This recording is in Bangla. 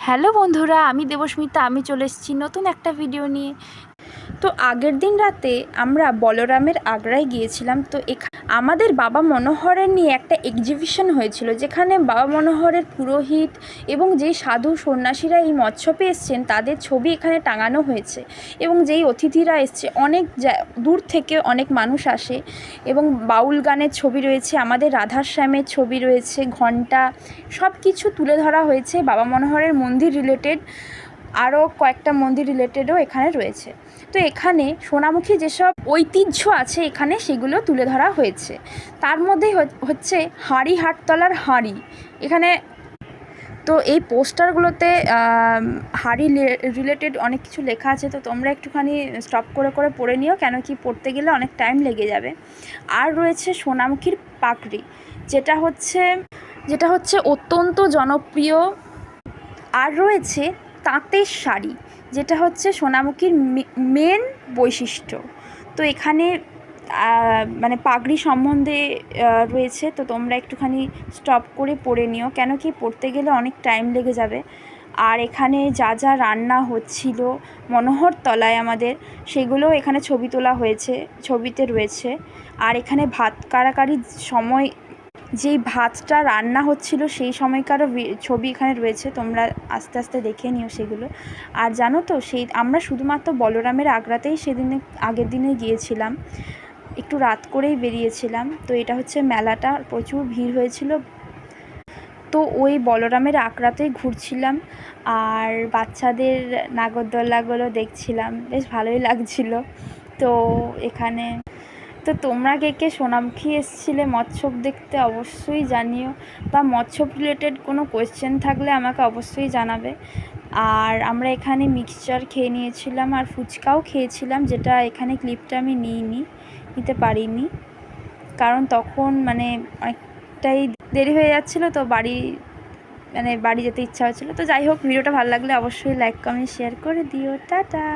হ্যালো বন্ধুরা, আমি দেবস্মিতা। আমি চলে এসেছি নতুন একটা ভিডিও নিয়ে। তো আগের দিন রাতে আমরা বলরামের আগ্রায় গিয়েছিলাম। তো আমাদের বাবা মনোহরের নিয়ে একটা এক্সিবিশন হয়েছিল, যেখানে বাবা মনোহরের পুরোহিত এবং যেই সাধু সন্ন্যাসীরা এই মৎস্যপে এসছেন তাদের ছবি এখানে টাঙানো হয়েছে। এবং যেই অতিথিরা এসছে, অনেক দূর থেকে অনেক মানুষ আসে এবং বাউল গানের ছবি রয়েছে, আমাদের রাধার শ্যামের ছবি রয়েছে, ঘণ্টা, সব কিছু তুলে ধরা হয়েছে। বাবা মনোহরের মন্দির রিলেটেড আরও কয়েকটা মন্দির রিলেটেডও এখানে রয়েছে। তো এখানে সোনামুখী যেসব ঐতিহ্য আছে এখানে সেগুলো তুলে ধরা হয়েছে। তার মধ্যে হচ্ছে হাঁড়ি হাটতলার হাঁড়ি এখানে। তো এই পোস্টারগুলোতে হাঁড়ি রিলেটেড অনেক কিছু লেখা আছে, তো তোমরা একটুখানি স্টপ করে করে পড়ে নিও, কেন কি পড়তে গেলে অনেক টাইম লেগে যাবে। আর রয়েছে সোনামুখীর পাগড়ি, যেটা হচ্ছে অত্যন্ত জনপ্রিয়। আর রয়েছে তাঁতের শাড়ি, যেটা হচ্ছে সোনামুখীর মেন বৈশিষ্ট্য। তো এখানে মানে পাগড়ি সম্বন্ধে রয়েছে, তো তোমরা একটুখানি স্টপ করে পড়ে নিও, কেন কি পড়তে গেলে অনেক টাইম লেগে যাবে। আর এখানে যা যা রান্না হচ্ছিল মনোহর তলায় আমাদের, সেগুলো এখানে ছবি তোলা হয়েছে, ছবিতে রয়েছে। আর এখানে ভাত কাড়াকাড়ির সময় যেই ভাতটা রান্না হচ্ছিল সেই সময়কারও ছবি এখানে রয়েছে, তোমরা আস্তে আস্তে দেখে নিও সেগুলো। আর জানো তো, আমরা শুধুমাত্র বলরামের আগ্রাতেই আগের দিনে গিয়েছিলাম, একটু রাত করেই বেরিয়েছিলাম। তো এটা হচ্ছে মেলাটা, প্রচুর ভিড় হয়েছিল। তো ওই বলরামের আগ্রাতেই ঘুরছিলাম আর বাচ্চাদের নাগরদোলনাগুলো দেখছিলাম, বেশ ভালোই লাগছিল। তো এখানে তো তোমরা কে কে সোনামুখী এসেছিলে মৎস্যপ দেখতে অবশ্যই জানিও, বা মৎস্যপ রিলেটেড কোনো কোয়েশ্চেন থাকলে আমাকে অবশ্যই জানাবে। আর আমরা এখানে মিক্সচার খেয়ে নিয়েছিলাম আর ফুচকাও খেয়েছিলাম, যেটা এখানে ক্লিপটা আমি নিতে পারিনি, কারণ তখন মানে অনেকটাই দেরি হয়ে যাচ্ছিলো, তো বাড়ি যেতে ইচ্ছা হচ্ছিলো। তো যাই হোক, ভিডিওটা ভালো লাগলে অবশ্যই লাইক কমেন্ট শেয়ার করে দিও। টাটা।